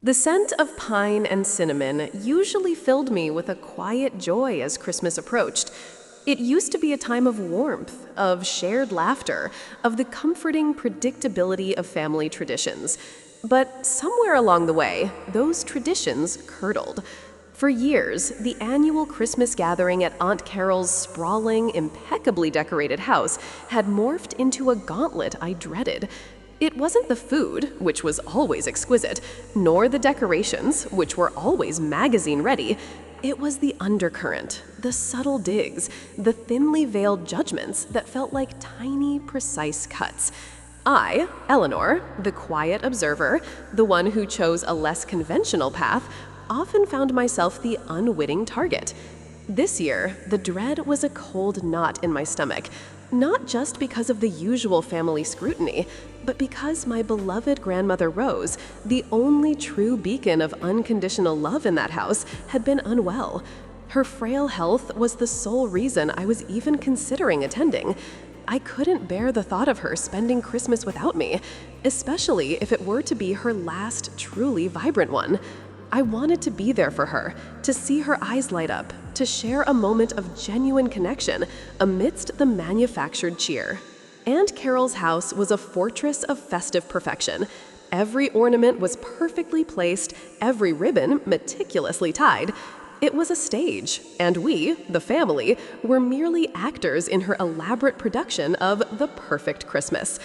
The scent of pine and cinnamon usually filled me with a quiet joy as Christmas approached. It used to be a time of warmth, of shared laughter, of the comforting predictability of family traditions. But somewhere along the way, those traditions curdled. For years, the annual Christmas gathering at Aunt Carol's sprawling, impeccably decorated house had morphed into a gauntlet I dreaded. It wasn't the food, which was always exquisite, nor the decorations, which were always magazine-ready. It was the undercurrent, the subtle digs, the thinly veiled judgments that felt like tiny, precise cuts. I, Eleanor, the quiet observer, the one who chose a less conventional path, often found myself the unwitting target. This year, the dread was a cold knot in my stomach, not just because of the usual family scrutiny, but because my beloved grandmother Rose, the only true beacon of unconditional love in that house, had been unwell. Her frail health was the sole reason I was even considering attending. I couldn't bear the thought of her spending Christmas without me, especially if it were to be her last truly vibrant one. I wanted to be there for her, to see her eyes light up, to share a moment of genuine connection amidst the manufactured cheer. Aunt Carol's house was a fortress of festive perfection. Every ornament was perfectly placed, every ribbon meticulously tied. It was a stage, and we, the family, were merely actors in her elaborate production of the perfect Christmas.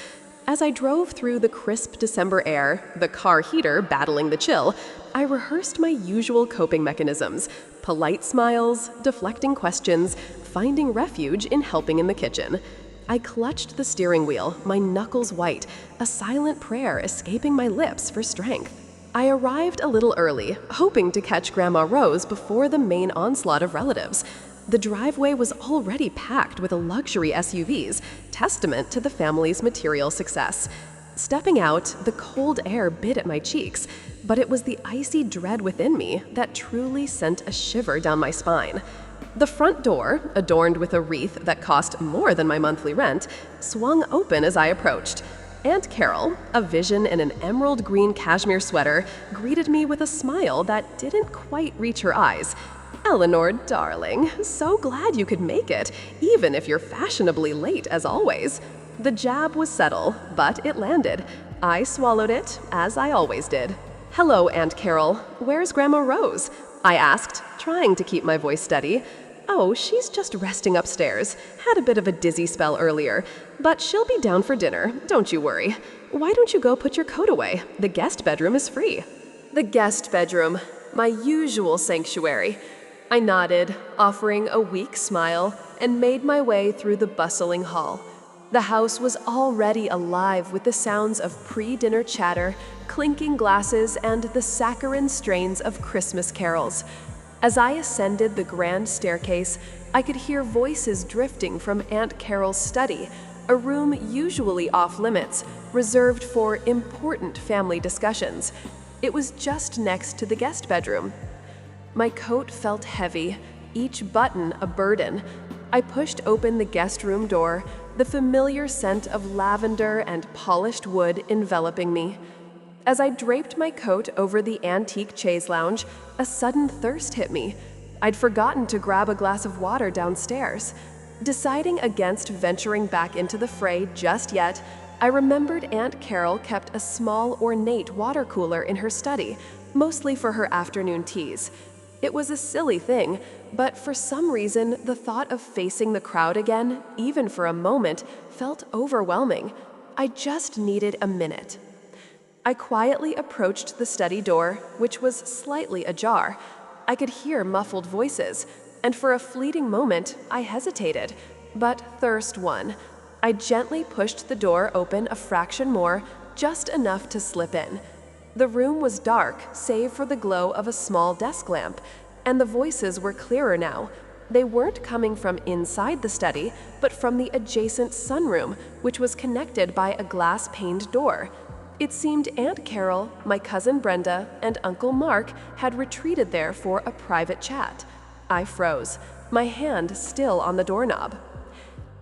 As I drove through the crisp December air, the car heater battling the chill, I rehearsed my usual coping mechanisms: polite smiles, deflecting questions, finding refuge in helping in the kitchen. I clutched the steering wheel, my knuckles white, a silent prayer escaping my lips for strength. I arrived a little early, hoping to catch Grandma Rose before the main onslaught of relatives. The driveway was already packed with luxury SUVs, testament to the family's material success. Stepping out, the cold air bit at my cheeks, but it was the icy dread within me that truly sent a shiver down my spine. The front door, adorned with a wreath that cost more than my monthly rent, swung open as I approached. Aunt Carol, a vision in an emerald green cashmere sweater, greeted me with a smile that didn't quite reach her eyes. "Eleanor, darling, so glad you could make it, even if you're fashionably late as always." The jab was subtle, but it landed. I swallowed it, as I always did. "Hello, Aunt Carol. Where's Grandma Rose?" I asked, trying to keep my voice steady. "Oh, she's just resting upstairs. Had a bit of a dizzy spell earlier. But she'll be down for dinner, don't you worry. Why don't you go put your coat away? The guest bedroom is free." The guest bedroom, my usual sanctuary. I nodded, offering a weak smile, and made my way through the bustling hall. The house was already alive with the sounds of pre-dinner chatter, clinking glasses, and the saccharine strains of Christmas carols. As I ascended the grand staircase, I could hear voices drifting from Aunt Carol's study, a room usually off-limits, reserved for important family discussions. It was just next to the guest bedroom. My coat felt heavy, each button a burden. I pushed open the guest room door, the familiar scent of lavender and polished wood enveloping me. As I draped my coat over the antique chaise lounge, a sudden thirst hit me. I'd forgotten to grab a glass of water downstairs. Deciding against venturing back into the fray just yet, I remembered Aunt Carol kept a small, ornate water cooler in her study, mostly for her afternoon teas. It was a silly thing, but for some reason, the thought of facing the crowd again, even for a moment, felt overwhelming. I just needed a minute. I quietly approached the study door, which was slightly ajar. I could hear muffled voices, and for a fleeting moment, I hesitated, but thirst won. I gently pushed the door open a fraction more, just enough to slip in. The room was dark, save for the glow of a small desk lamp, and the voices were clearer now. They weren't coming from inside the study, but from the adjacent sunroom, which was connected by a glass-paned door. It seemed Aunt Carol, my cousin Brenda, and Uncle Mark had retreated there for a private chat. I froze, my hand still on the doorknob.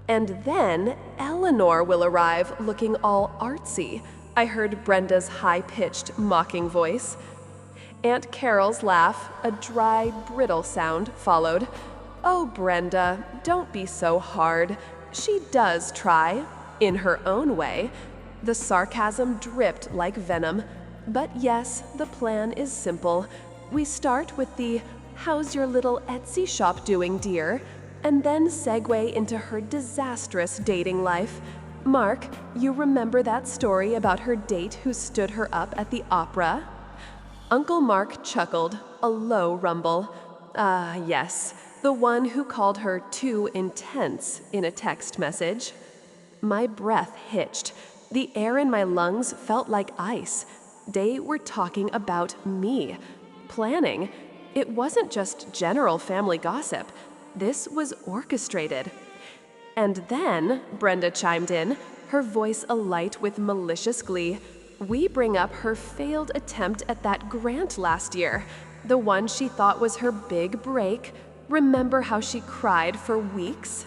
"And then Eleanor will arrive looking all artsy," I heard Brenda's high-pitched, mocking voice. Aunt Carol's laugh, a dry, brittle sound, followed. "Oh, Brenda, don't be so hard. She does try, in her own way." The sarcasm dripped like venom. But yes, the plan is simple. We start with the "How's your little Etsy shop doing, dear?" and then segue into her disastrous dating life. Mark, you remember that story about her date who stood her up at the opera? Uncle Mark chuckled, a low rumble. Ah, yes, the one who called her too intense in a text message. My breath hitched. The air in my lungs felt like ice. They were talking about me. Planning. It wasn't just general family gossip. This was orchestrated. And then, Brenda chimed in, her voice alight with malicious glee, we bring up her failed attempt at that grant last year, the one she thought was her big break. Remember how she cried for weeks?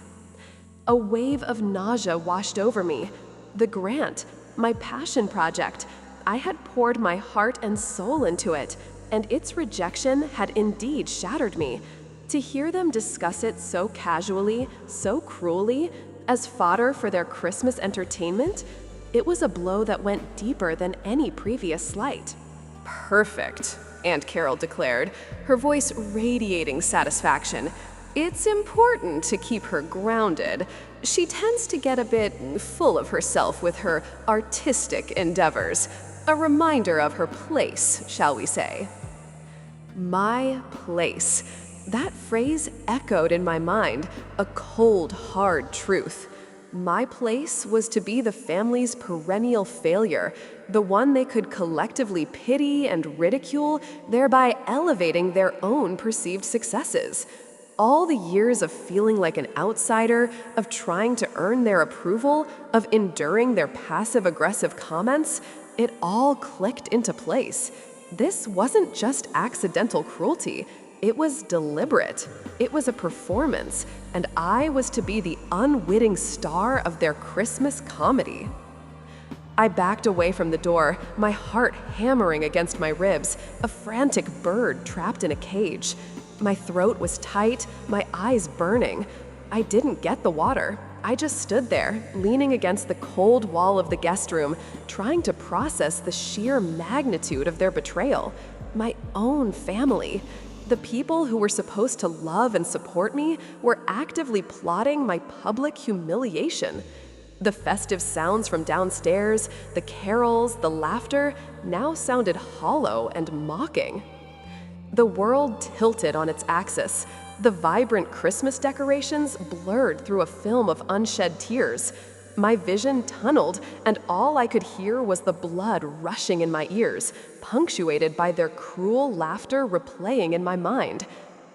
A wave of nausea washed over me. The grant, my passion project. I had poured my heart and soul into it, and its rejection had indeed shattered me. To hear them discuss it so casually, so cruelly, as fodder for their Christmas entertainment, it was a blow that went deeper than any previous slight. "Perfect," Aunt Carol declared, her voice radiating satisfaction. "It's important to keep her grounded. She tends to get a bit full of herself with her artistic endeavors. A reminder of her place, shall we say." My place. That phrase echoed in my mind, a cold, hard truth. My place was to be the family's perennial failure, the one they could collectively pity and ridicule, thereby elevating their own perceived successes. All the years of feeling like an outsider, of trying to earn their approval, of enduring their passive-aggressive comments, it all clicked into place. This wasn't just accidental cruelty. It was deliberate. It was a performance, and I was to be the unwitting star of their Christmas comedy. I backed away from the door, my heart hammering against my ribs, a frantic bird trapped in a cage. My throat was tight, my eyes burning. I didn't get the water. I just stood there, leaning against the cold wall of the guest room, trying to process the sheer magnitude of their betrayal. My own family. The people who were supposed to love and support me were actively plotting my public humiliation. The festive sounds from downstairs, the carols, the laughter, now sounded hollow and mocking. The world tilted on its axis. The vibrant Christmas decorations blurred through a film of unshed tears. My vision tunneled, and all I could hear was the blood rushing in my ears, punctuated by their cruel laughter replaying in my mind.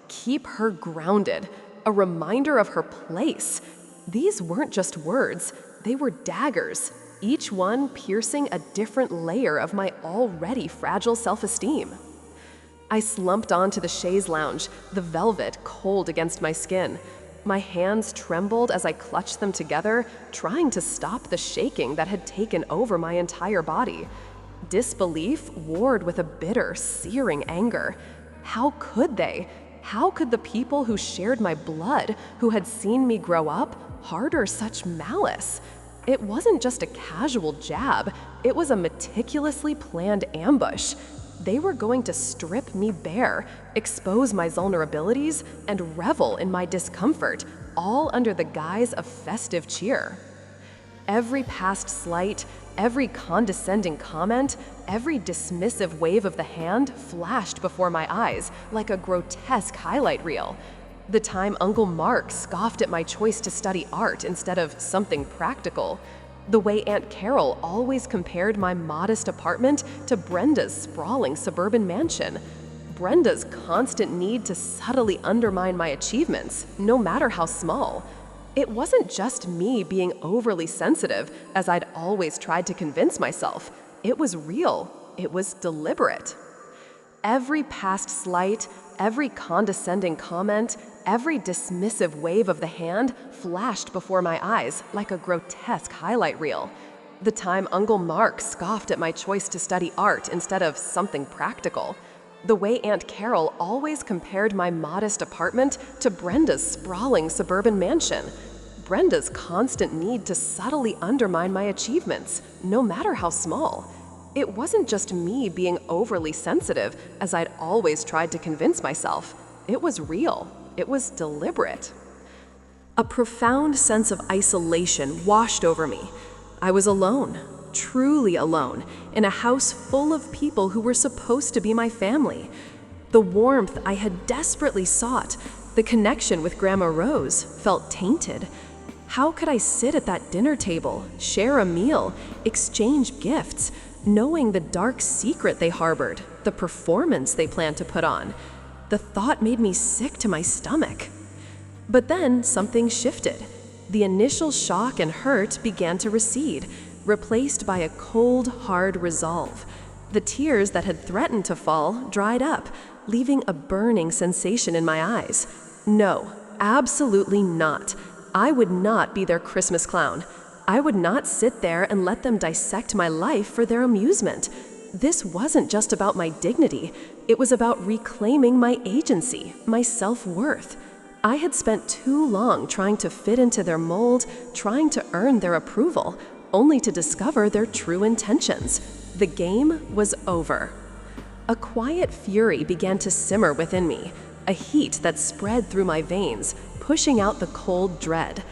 Keep her grounded, a reminder of her place. These weren't just words, they were daggers, each one piercing a different layer of my already fragile self-esteem. I slumped onto the chaise lounge, the velvet cold against my skin. My hands trembled as I clutched them together, trying to stop the shaking that had taken over my entire body. Disbelief warred with a bitter, searing anger. How could they? How could the people who shared my blood, who had seen me grow up, harbor such malice? It wasn't just a casual jab, it was a meticulously planned ambush. They were going to strip me bare, expose my vulnerabilities, and revel in my discomfort, all under the guise of festive cheer. Every past slight, every condescending comment, every dismissive wave of the hand flashed before my eyes like a grotesque highlight reel. The time Uncle Mark scoffed at my choice to study art instead of something practical. The way Aunt Carol always compared my modest apartment to Brenda's sprawling suburban mansion. Brenda's constant need to subtly undermine my achievements, no matter how small. It wasn't just me being overly sensitive, as I'd always tried to convince myself. It was real. It was deliberate. Every past slight, every condescending comment, every dismissive wave of the hand flashed before my eyes like a grotesque highlight reel. The time Uncle Mark scoffed at my choice to study art instead of something practical. The way Aunt Carol always compared my modest apartment to Brenda's sprawling suburban mansion. Brenda's constant need to subtly undermine my achievements, no matter how small. It wasn't just me being overly sensitive, as I'd always tried to convince myself. It was real. It was deliberate. A profound sense of isolation washed over me. I was alone, truly alone, in a house full of people who were supposed to be my family. The warmth I had desperately sought, the connection with Grandma Rose, felt tainted. How could I sit at that dinner table, share a meal, exchange gifts, knowing the dark secret they harbored, the performance they planned to put on? The thought made me sick to my stomach. But then something shifted. The initial shock and hurt began to recede, replaced by a cold, hard resolve. The tears that had threatened to fall dried up, leaving a burning sensation in my eyes. No, absolutely not. I would not be their Christmas clown. I would not sit there and let them dissect my life for their amusement. This wasn't just about my dignity. It was about reclaiming my agency, my self-worth. I had spent too long trying to fit into their mold, trying to earn their approval, only to discover their true intentions. The game was over. A quiet fury began to simmer within me, a heat that spread through my veins, pushing out the cold dread.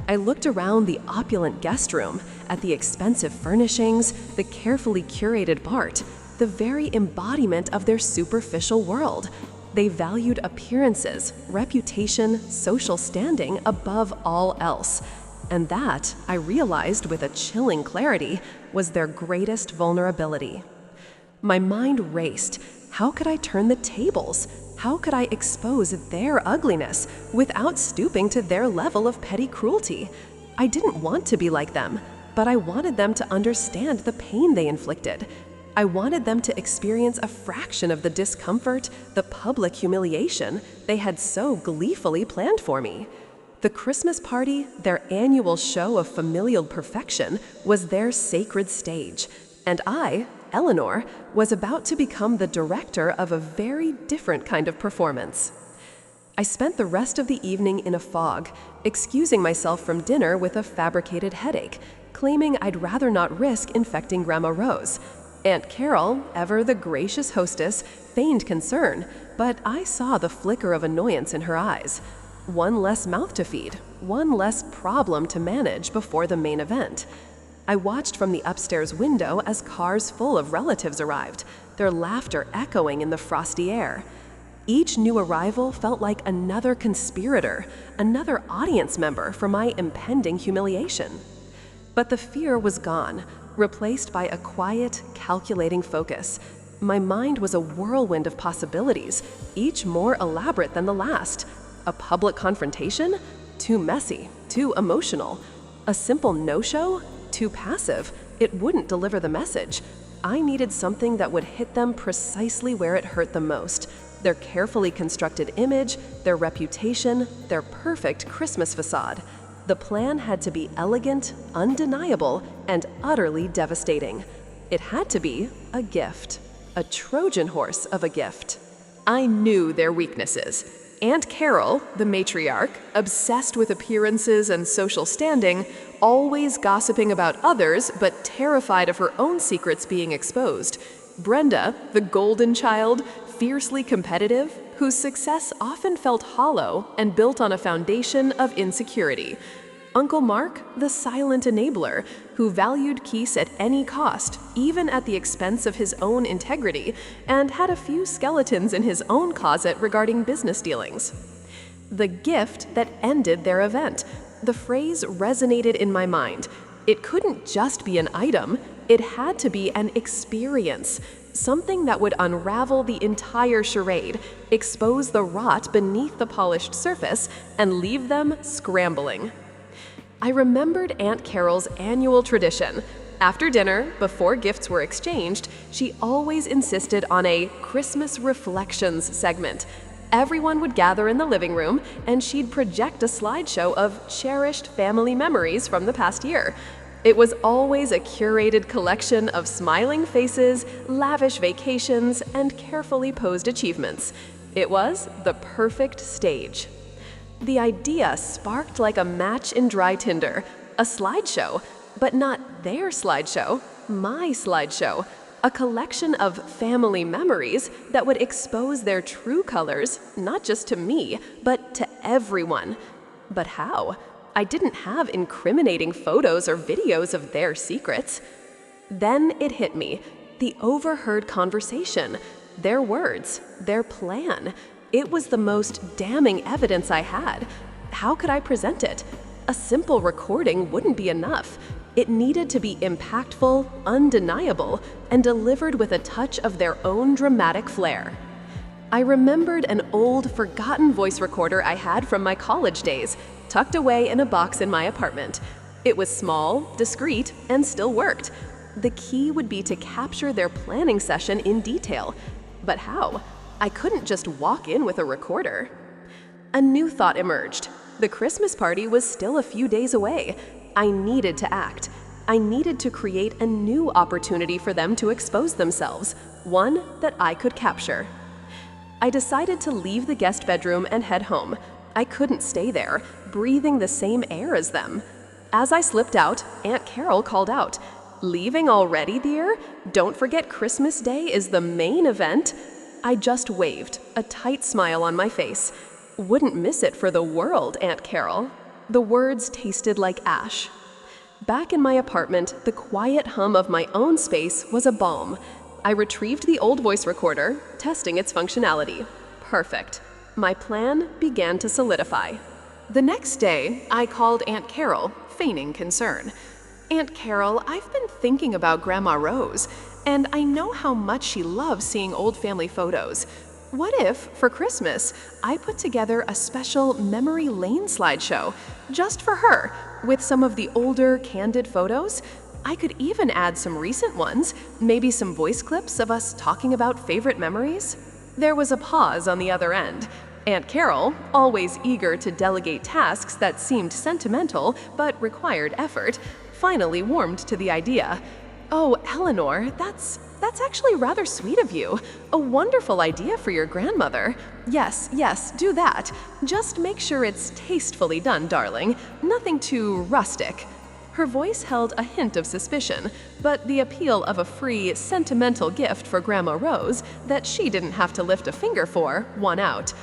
I looked around the opulent guest room, at the expensive furnishings, the carefully curated art, the very embodiment of their superficial world. They valued appearances, reputation, social standing above all else. And that, I realized with a chilling clarity, was their greatest vulnerability. My mind raced. How could I turn the tables? How could I expose their ugliness without stooping to their level of petty cruelty? I didn't want to be like them, but I wanted them to understand the pain they inflicted. I wanted them to experience a fraction of the discomfort, the public humiliation they had so gleefully planned for me. The Christmas party, their annual show of familial perfection, was their sacred stage, and I, Eleanor, was about to become the director of a very different kind of performance. I spent the rest of the evening in a fog, excusing myself from dinner with a fabricated headache, claiming I'd rather not risk infecting Grandma Rose. Aunt Carol, ever the gracious hostess, feigned concern, but I saw the flicker of annoyance in her eyes. One less mouth to feed, one less problem to manage before the main event. I watched from the upstairs window as cars full of relatives arrived, their laughter echoing in the frosty air. Each new arrival felt like another conspirator, another audience member for my impending humiliation. But the fear was gone, replaced by a quiet, calculating focus. My mind was a whirlwind of possibilities, each more elaborate than the last. A public confrontation? Too messy, too emotional. A simple no-show? Too passive. It wouldn't deliver the message. I needed something that would hit them precisely where it hurt the most. Their carefully constructed image, their reputation, their perfect Christmas facade. The plan had to be elegant, undeniable, and utterly devastating. It had to be a gift. A Trojan horse of a gift. I knew their weaknesses. Aunt Carol, the matriarch, obsessed with appearances and social standing, always gossiping about others but terrified of her own secrets being exposed. Brenda, the golden child, fiercely competitive, whose success often felt hollow and built on a foundation of insecurity. Uncle Mark, the silent enabler, who valued Keese at any cost, even at the expense of his own integrity, and had a few skeletons in his own closet regarding business dealings. The gift that ended their event. The phrase resonated in my mind. It couldn't just be an item, it had to be an experience. Something that would unravel the entire charade, expose the rot beneath the polished surface, and leave them scrambling. I remembered Aunt Carol's annual tradition. After dinner, before gifts were exchanged, she always insisted on a Christmas Reflections segment. Everyone would gather in the living room, and she'd project a slideshow of cherished family memories from the past year. It was always a curated collection of smiling faces, lavish vacations, and carefully posed achievements. It was the perfect stage. The idea sparked like a match in dry tinder, a slideshow, but not their slideshow, my slideshow, a collection of family memories that would expose their true colors, not just to me, but to everyone. But how? I didn't have incriminating photos or videos of their secrets. Then it hit me, the overheard conversation, their words, their plan. It was the most damning evidence I had. How could I present it? A simple recording wouldn't be enough. It needed to be impactful, undeniable, and delivered with a touch of their own dramatic flair. I remembered an old, forgotten voice recorder I had from my college days, tucked away in a box in my apartment. It was small, discreet, and still worked. The key would be to capture their planning session in detail. But how? I couldn't just walk in with a recorder. A new thought emerged. The Christmas party was still a few days away. I needed to act. I needed to create a new opportunity for them to expose themselves, one that I could capture. I decided to leave the guest bedroom and head home. I couldn't stay there, breathing the same air as them. As I slipped out, Aunt Carol called out, "Leaving already, dear? Don't forget Christmas Day is the main event." I just waved, a tight smile on my face. "Wouldn't miss it for the world, Aunt Carol." The words tasted like ash. Back in my apartment, the quiet hum of my own space was a balm. I retrieved the old voice recorder, testing its functionality. Perfect. My plan began to solidify. The next day, I called Aunt Carol, feigning concern. "Aunt Carol, I've been thinking about Grandma Rose, and I know how much she loves seeing old family photos. What if, for Christmas, I put together a special memory lane slideshow, just for her, with some of the older, candid photos? I could even add some recent ones, maybe some voice clips of us talking about favorite memories." There was a pause on the other end. Aunt Carol, always eager to delegate tasks that seemed sentimental but required effort, finally warmed to the idea. "Oh, Eleanor, that's actually rather sweet of you. A wonderful idea for your grandmother. Yes, do that. Just make sure it's tastefully done, darling. Nothing too rustic." Her voice held a hint of suspicion, but the appeal of a free, sentimental gift for Grandma Rose that she didn't have to lift a finger for won out.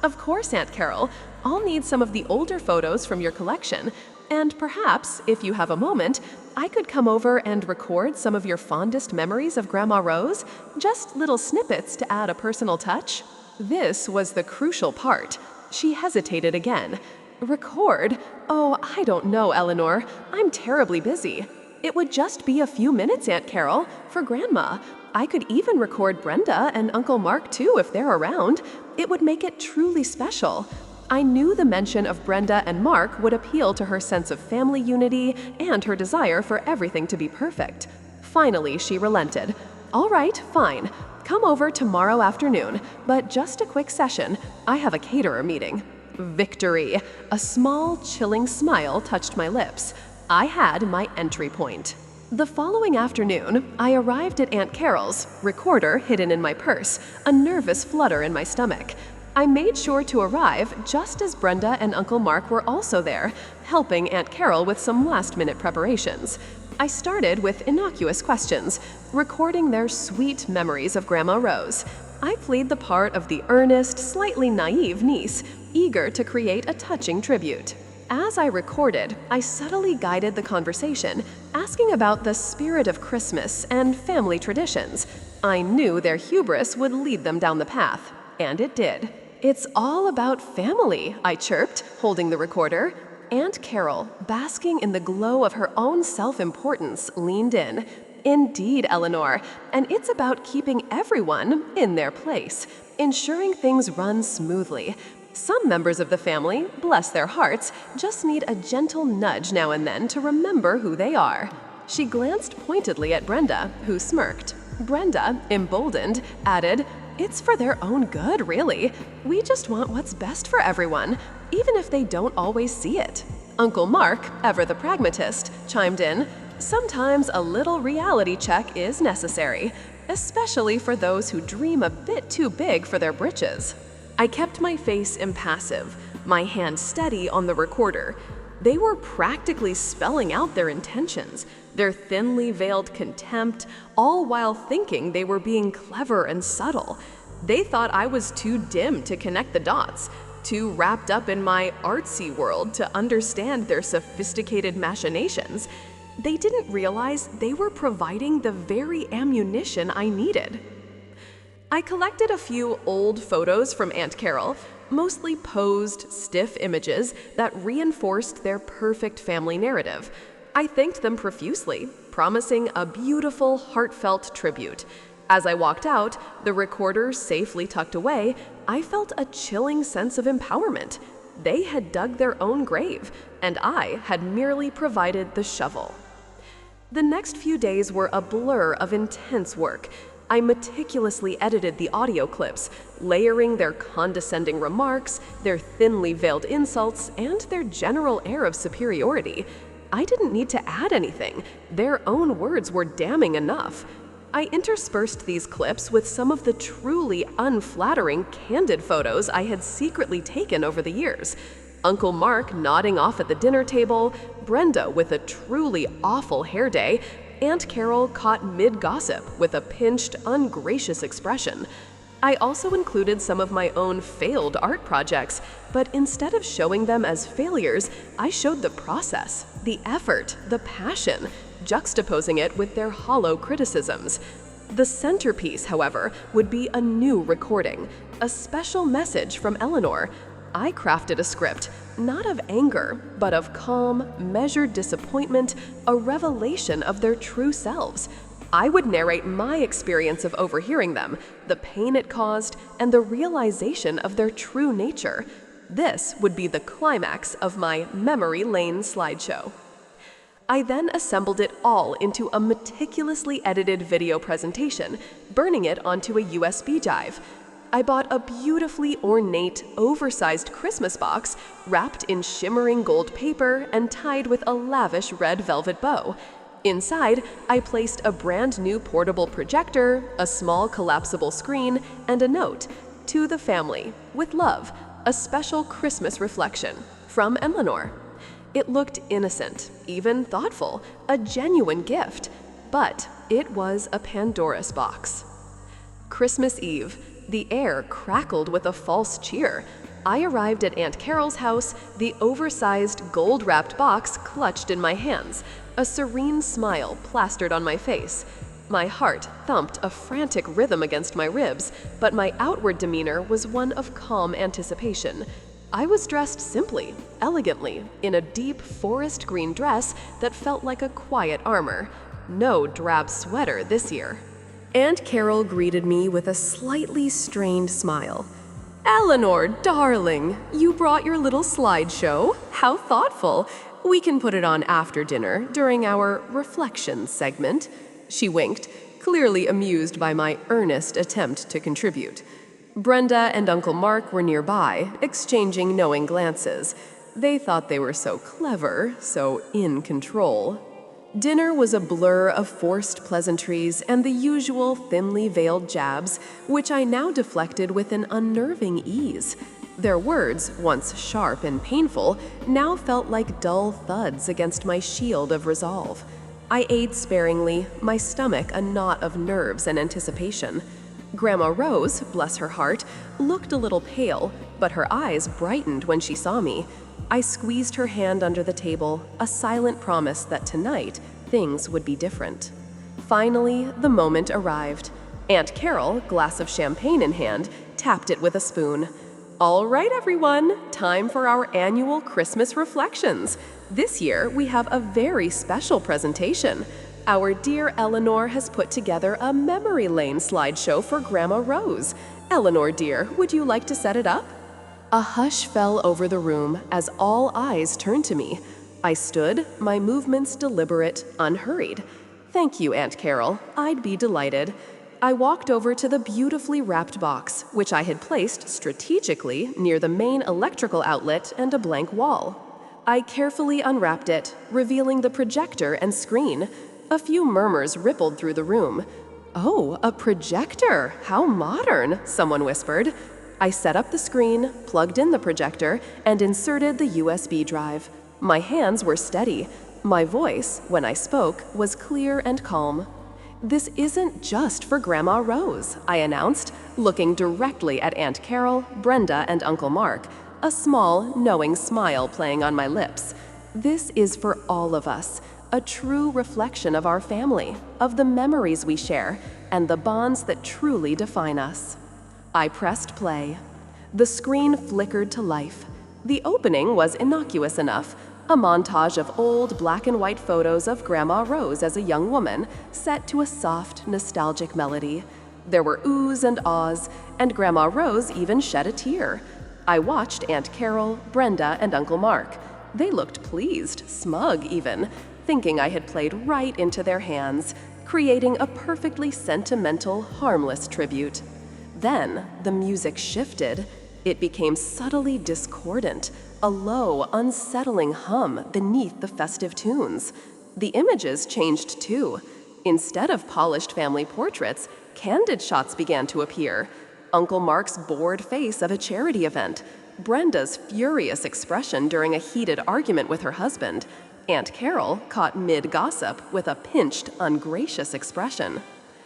"Of course, Aunt Carol. I'll need some of the older photos from your collection. And perhaps, if you have a moment, I could come over and record some of your fondest memories of Grandma Rose, just little snippets to add a personal touch." This was the crucial part. She hesitated again. "Record? Oh, I don't know, Eleanor. I'm terribly busy." "It would just be a few minutes, Aunt Carol, for Grandma. I could even record Brenda and Uncle Mark too if they're around. It would make it truly special." I knew the mention of Brenda and Mark would appeal to her sense of family unity and her desire for everything to be perfect. Finally, she relented. "All right, fine. Come over tomorrow afternoon, but just a quick session. I have a caterer meeting." Victory! A small, chilling smile touched my lips. I had my entry point. The following afternoon, I arrived at Aunt Carol's, recorder hidden in my purse, a nervous flutter in my stomach. I made sure to arrive just as Brenda and Uncle Mark were also there, helping Aunt Carol with some last-minute preparations. I started with innocuous questions, recording their sweet memories of Grandma Rose. I played the part of the earnest, slightly naive niece, eager to create a touching tribute. As I recorded, I subtly guided the conversation, asking about the spirit of Christmas and family traditions. I knew their hubris would lead them down the path, and it did. "It's all about family," I chirped, holding the recorder. Aunt Carol, basking in the glow of her own self-importance, leaned in. "Indeed, Eleanor, and it's about keeping everyone in their place, ensuring things run smoothly. Some members of the family, bless their hearts, just need a gentle nudge now and then to remember who they are." She glanced pointedly at Brenda, who smirked. Brenda, emboldened, added, "It's for their own good, really. We just want what's best for everyone, even if they don't always see it." Uncle Mark, ever the pragmatist, chimed in, Sometimes a little reality check is necessary, especially for those who dream a bit too big for their britches. I kept my face impassive, my hand steady on the recorder. They were practically spelling out their intentions, their thinly veiled contempt, all while thinking they were being clever and subtle. They thought I was too dim to connect the dots, too wrapped up in my artsy world to understand their sophisticated machinations. They didn't realize they were providing the very ammunition I needed. I collected a few old photos from Aunt Carol, mostly posed, stiff images that reinforced their perfect family narrative. I thanked them profusely, promising a beautiful, heartfelt tribute. As I walked out, the recorder safely tucked away, I felt a chilling sense of empowerment. They had dug their own grave, and I had merely provided the shovel. The next few days were a blur of intense work. I meticulously edited the audio clips, layering their condescending remarks, their thinly veiled insults, and their general air of superiority. I didn't need to add anything. Their own words were damning enough. I interspersed these clips with some of the truly unflattering, candid photos I had secretly taken over the years. Uncle Mark nodding off at the dinner table, Brenda with a truly awful hair day, Aunt Carol caught mid-gossip with a pinched, ungracious expression. I also included some of my own failed art projects, but instead of showing them as failures, I showed the process, the effort, the passion, juxtaposing it with their hollow criticisms. The centerpiece, however, would be a new recording, a special message from Eleanor. I crafted a script, not of anger, but of calm, measured disappointment, a revelation of their true selves. I would narrate my experience of overhearing them, the pain it caused, and the realization of their true nature. This would be the climax of my memory lane slideshow. I then assembled it all into a meticulously edited video presentation, burning it onto a USB drive. I bought a beautifully ornate, oversized Christmas box wrapped in shimmering gold paper and tied with a lavish red velvet bow. Inside, I placed a brand new portable projector, a small collapsible screen, and a note, "To the family, with love, a special Christmas reflection, from Eleanor." It looked innocent, even thoughtful, a genuine gift, but it was a Pandora's box. Christmas Eve. The air crackled with a false cheer. I arrived at Aunt Carol's house, the oversized, gold-wrapped box clutched in my hands, a serene smile plastered on my face. My heart thumped a frantic rhythm against my ribs, but my outward demeanor was one of calm anticipation. I was dressed simply, elegantly, in a deep forest green dress that felt like a quiet armor. No drab sweater this year. Aunt Carol greeted me with a slightly strained smile. "Eleanor, darling, you brought your little slideshow? How thoughtful. We can put it on after dinner during our reflections segment." She winked, clearly amused by my earnest attempt to contribute. Brenda and Uncle Mark were nearby, exchanging knowing glances. They thought they were so clever, so in control. Dinner was a blur of forced pleasantries and the usual thinly veiled jabs, which I now deflected with an unnerving ease. Their words, once sharp and painful, now felt like dull thuds against my shield of resolve. I ate sparingly, my stomach a knot of nerves and anticipation. Grandma Rose, bless her heart, looked a little pale, but her eyes brightened when she saw me. I squeezed her hand under the table, a silent promise that tonight things would be different. Finally, the moment arrived. Aunt Carol, glass of champagne in hand, tapped it with a spoon. "All right, everyone, time for our annual Christmas reflections. This year, we have a very special presentation. Our dear Eleanor has put together a memory lane slideshow for Grandma Rose. Eleanor, dear, would you like to set it up?" A hush fell over the room as all eyes turned to me. I stood, my movements deliberate, unhurried. "Thank you, Aunt Carol. I'd be delighted." I walked over to the beautifully wrapped box, which I had placed strategically near the main electrical outlet and a blank wall. I carefully unwrapped it, revealing the projector and screen. A few murmurs rippled through the room. "Oh, a projector! How modern!" someone whispered. I set up the screen, plugged in the projector, and inserted the USB drive. My hands were steady. My voice, when I spoke, was clear and calm. "This isn't just for Grandma Rose," I announced, looking directly at Aunt Carol, Brenda, and Uncle Mark, a small, knowing smile playing on my lips. "This is for all of us, a true reflection of our family, of the memories we share, and the bonds that truly define us." I pressed play. The screen flickered to life. The opening was innocuous enough, a montage of old black and white photos of Grandma Rose as a young woman, set to a soft, nostalgic melody. There were oohs and ahs, and Grandma Rose even shed a tear. I watched Aunt Carol, Brenda, and Uncle Mark. They looked pleased, smug even, thinking I had played right into their hands, creating a perfectly sentimental, harmless tribute. Then the music shifted. It became subtly discordant, a low, unsettling hum beneath the festive tunes. The images changed too. Instead of polished family portraits, candid shots began to appear. Uncle Mark's bored face of a charity event, Brenda's furious expression during a heated argument with her husband, Aunt Carol caught mid-gossip with a pinched, ungracious expression.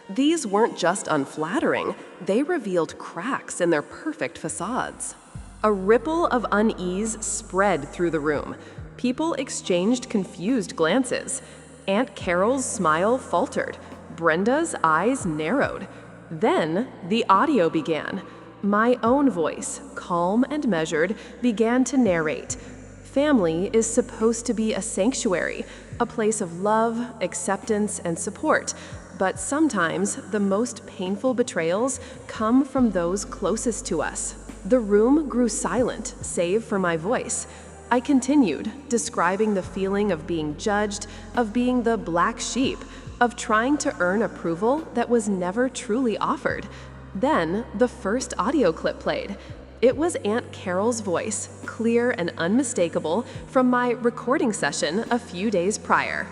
These weren't just unflattering, they revealed cracks in their perfect facades. A ripple of unease spread through the room. People exchanged confused glances. Aunt Carol's smile faltered. Brenda's eyes narrowed. Then the audio began. My own voice, calm and measured, began to narrate. Family is supposed to be a sanctuary, a place of love, acceptance, and support. But sometimes the most painful betrayals come from those closest to us. The room grew silent, save for my voice. I continued, describing the feeling of being judged, of being the black sheep, of trying to earn approval that was never truly offered. Then the first audio clip played. It was Aunt Carol's voice, clear and unmistakable, from my recording session a few days prior.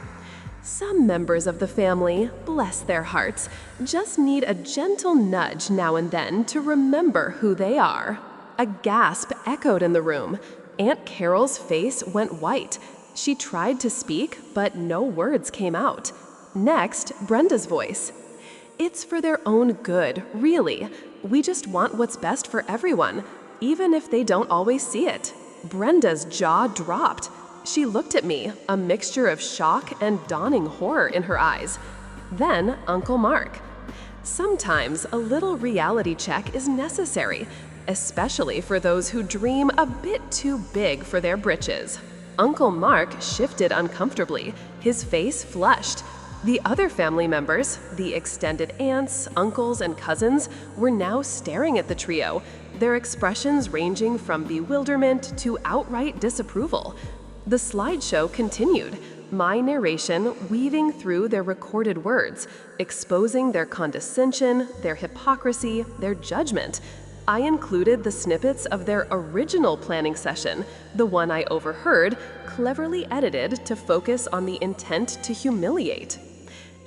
"Some members of the family, bless their hearts, just need a gentle nudge now and then to remember who they are." A gasp echoed in the room. Aunt Carol's face went white. She tried to speak, but no words came out. Next, Brenda's voice. "It's for their own good, really. We just want what's best for everyone, even if they don't always see it." Brenda's jaw dropped. She looked at me, a mixture of shock and dawning horror in her eyes. Then Uncle Mark. "Sometimes a little reality check is necessary, especially for those who dream a bit too big for their britches." Uncle Mark shifted uncomfortably, his face flushed. The other family members, the extended aunts, uncles, and cousins, were now staring at the trio, their expressions ranging from bewilderment to outright disapproval. The slideshow continued, my narration weaving through their recorded words, exposing their condescension, their hypocrisy, their judgment. I included the snippets of their original planning session, the one I overheard, cleverly edited to focus on the intent to humiliate.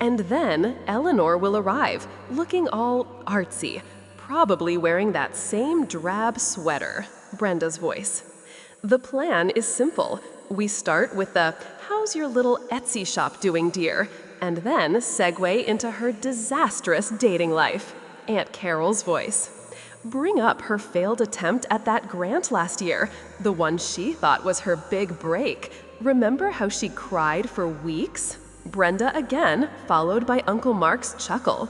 And then Eleanor will arrive, looking all artsy, probably wearing that same drab sweater. Brenda's voice. The plan is simple. We start with the, "How's your little Etsy shop doing, dear?" and then segue into her disastrous dating life. Aunt Carol's voice. Bring up her failed attempt at that grant last year, the one she thought was her big break. Remember how she cried for weeks? Brenda again, followed by Uncle Mark's chuckle.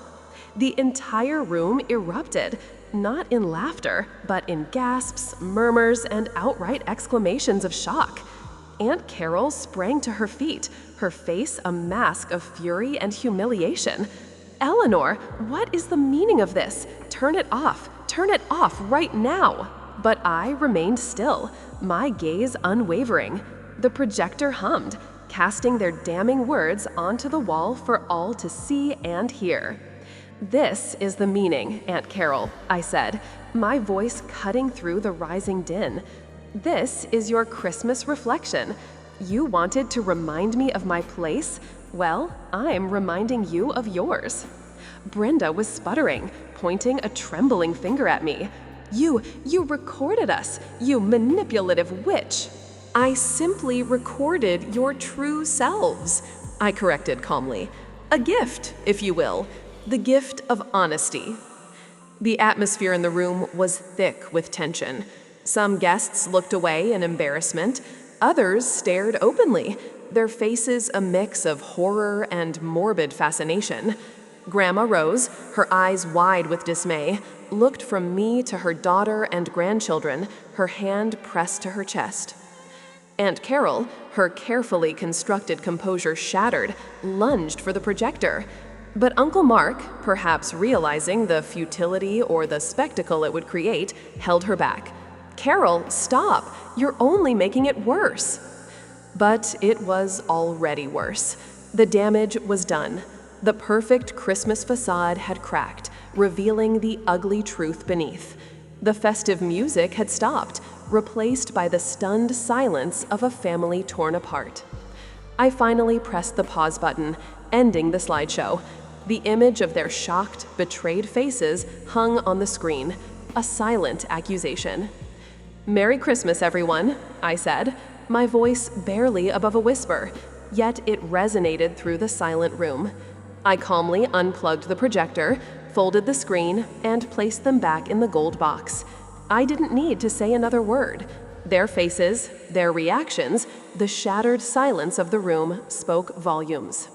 The entire room erupted, not in laughter, but in gasps, murmurs, and outright exclamations of shock. Aunt Carol sprang to her feet, her face a mask of fury and humiliation. "Eleanor, what is the meaning of this? Turn it off. Turn it off right now." But I remained still, my gaze unwavering. The projector hummed, casting their damning words onto the wall for all to see and hear. "This is the meaning, Aunt Carol," I said, my voice cutting through the rising din. This is your Christmas reflection. You wanted to remind me of my place? Well, I'm reminding you of yours." Brenda was sputtering, pointing a trembling finger at me. You recorded us, you manipulative witch." "I simply recorded your true selves," I corrected calmly. "A gift, if you will, the gift of honesty." The atmosphere in the room was thick with tension. Some guests looked away in embarrassment. Others stared openly, their faces a mix of horror and morbid fascination. Grandma Rose, her eyes wide with dismay, looked from me to her daughter and grandchildren, her hand pressed to her chest. Aunt Carol, her carefully constructed composure shattered, lunged for the projector. But Uncle Mark, perhaps realizing the futility or the spectacle it would create, held her back. "Carol, stop! You're only making it worse." But it was already worse. The damage was done. The perfect Christmas facade had cracked, revealing the ugly truth beneath. The festive music had stopped, replaced by the stunned silence of a family torn apart. I finally pressed the pause button, ending the slideshow. The image of their shocked, betrayed faces hung on the screen, a silent accusation. "Merry Christmas, everyone," I said, my voice barely above a whisper, yet it resonated through the silent room. I calmly unplugged the projector, folded the screen, and placed them back in the gold box. I didn't need to say another word. Their faces, their reactions, the shattered silence of the room spoke volumes.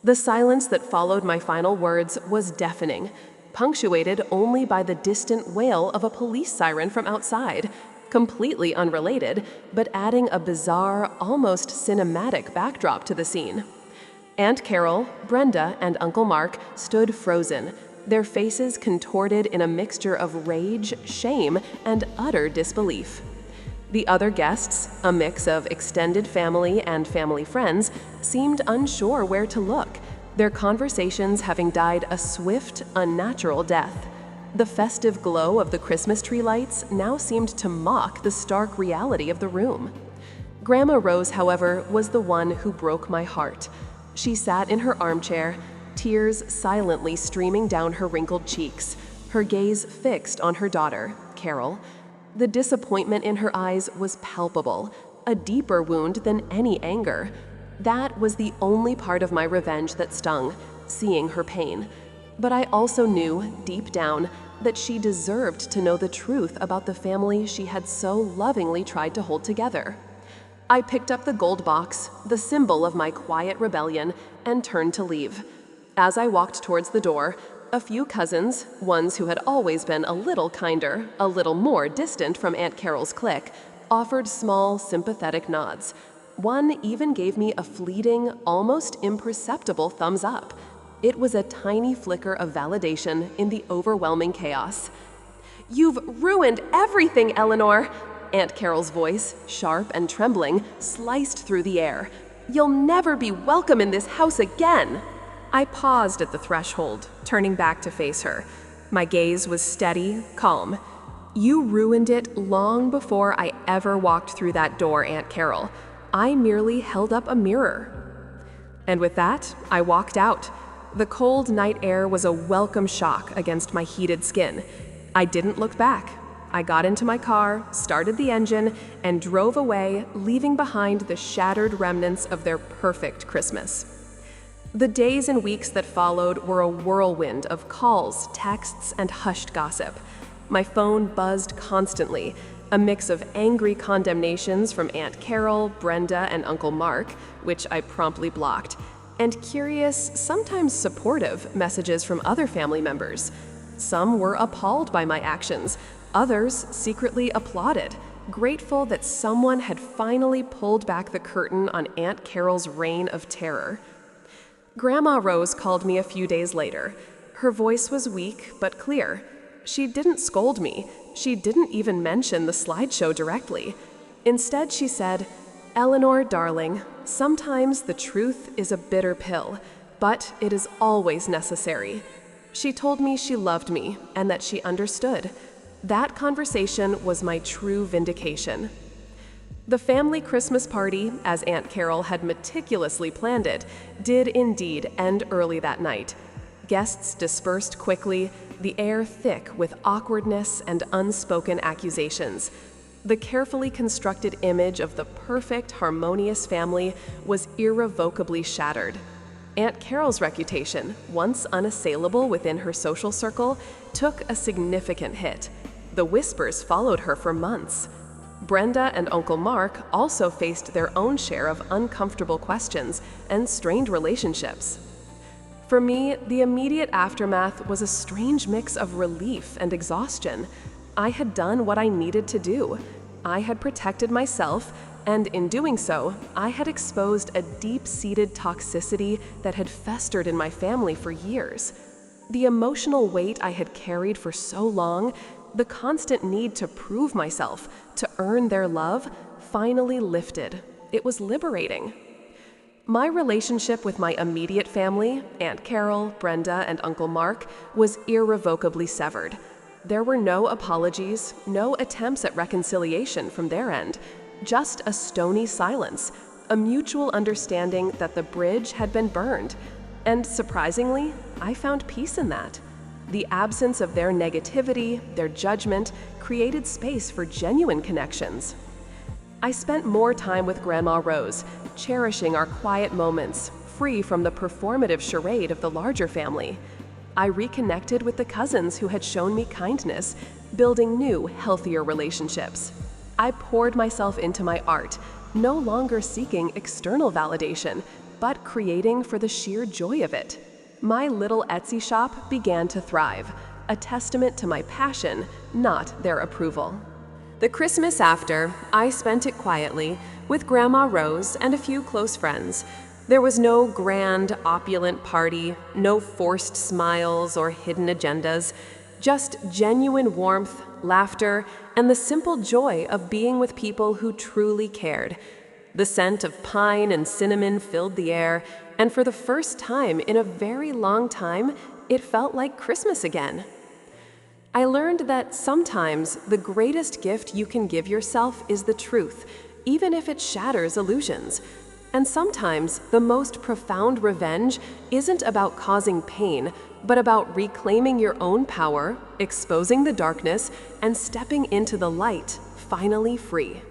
The silence that followed my final words was deafening, punctuated only by the distant wail of a police siren from outside, completely unrelated, but adding a bizarre, almost cinematic backdrop to the scene. Aunt Carol, Brenda, and Uncle Mark stood frozen, their faces contorted in a mixture of rage, shame, and utter disbelief. The other guests, a mix of extended family and family friends, seemed unsure where to look, their conversations having died a swift, unnatural death. The festive glow of the Christmas tree lights now seemed to mock the stark reality of the room. Grandma Rose, however, was the one who broke my heart. She sat in her armchair, tears silently streaming down her wrinkled cheeks, her gaze fixed on her daughter, Carol. The disappointment in her eyes was palpable, a deeper wound than any anger. That was the only part of my revenge that stung, seeing her pain. But I also knew, deep down, that she deserved to know the truth about the family she had so lovingly tried to hold together. I picked up the gold box, the symbol of my quiet rebellion, and turned to leave. As I walked towards the door, a few cousins, ones who had always been a little kinder, a little more distant from Aunt Carol's clique, offered small, sympathetic nods. One even gave me a fleeting, almost imperceptible thumbs up. It was a tiny flicker of validation in the overwhelming chaos. "You've ruined everything, Eleanor!" Aunt Carol's voice, sharp and trembling, sliced through the air. "You'll never be welcome in this house again!" I paused at the threshold, turning back to face her. My gaze was steady, calm. "You ruined it long before I ever walked through that door, Aunt Carol. I merely held up a mirror." And with that, I walked out. The cold night air was a welcome shock against my heated skin. I didn't look back. I got into my car, started the engine, and drove away, leaving behind the shattered remnants of their perfect Christmas. The days and weeks that followed were a whirlwind of calls, texts, and hushed gossip. My phone buzzed constantly, a mix of angry condemnations from Aunt Carol, Brenda, and Uncle Mark, which I promptly blocked, and curious, sometimes supportive, messages from other family members. Some were appalled by my actions, others secretly applauded, grateful that someone had finally pulled back the curtain on Aunt Carol's reign of terror. Grandma Rose called me a few days later. Her voice was weak but clear. She didn't scold me. She didn't even mention the slideshow directly. Instead, she said, "Eleanor, darling, sometimes the truth is a bitter pill, but it is always necessary." She told me she loved me and that she understood. That conversation was my true vindication. The family Christmas party, as Aunt Carol had meticulously planned it, did indeed end early that night. Guests dispersed quickly, the air thick with awkwardness and unspoken accusations. The carefully constructed image of the perfect, harmonious family was irrevocably shattered. Aunt Carol's reputation, once unassailable within her social circle, took a significant hit. The whispers followed her for months. Brenda and Uncle Mark also faced their own share of uncomfortable questions and strained relationships. For me, the immediate aftermath was a strange mix of relief and exhaustion. I had done what I needed to do. I had protected myself, and in doing so, I had exposed a deep-seated toxicity that had festered in my family for years. The emotional weight I had carried for so long, the constant need to prove myself, to earn their love, finally lifted. It was liberating. My relationship with my immediate family, Aunt Carol, Brenda, and Uncle Mark, was irrevocably severed. There were no apologies, no attempts at reconciliation from their end, just a stony silence, a mutual understanding that the bridge had been burned. And surprisingly, I found peace in that. The absence of their negativity, their judgment, created space for genuine connections. I spent more time with Grandma Rose, cherishing our quiet moments, free from the performative charade of the larger family. I reconnected with the cousins who had shown me kindness, building new, healthier relationships. I poured myself into my art, no longer seeking external validation, but creating for the sheer joy of it. My little Etsy shop began to thrive, a testament to my passion, not their approval. The Christmas after, I spent it quietly, with Grandma Rose and a few close friends. There was no grand, opulent party, no forced smiles or hidden agendas, just genuine warmth, laughter, and the simple joy of being with people who truly cared. The scent of pine and cinnamon filled the air, and for the first time in a very long time, it felt like Christmas again. I learned that sometimes the greatest gift you can give yourself is the truth, even if it shatters illusions. And sometimes the most profound revenge isn't about causing pain, but about reclaiming your own power, exposing the darkness, and stepping into the light, finally free.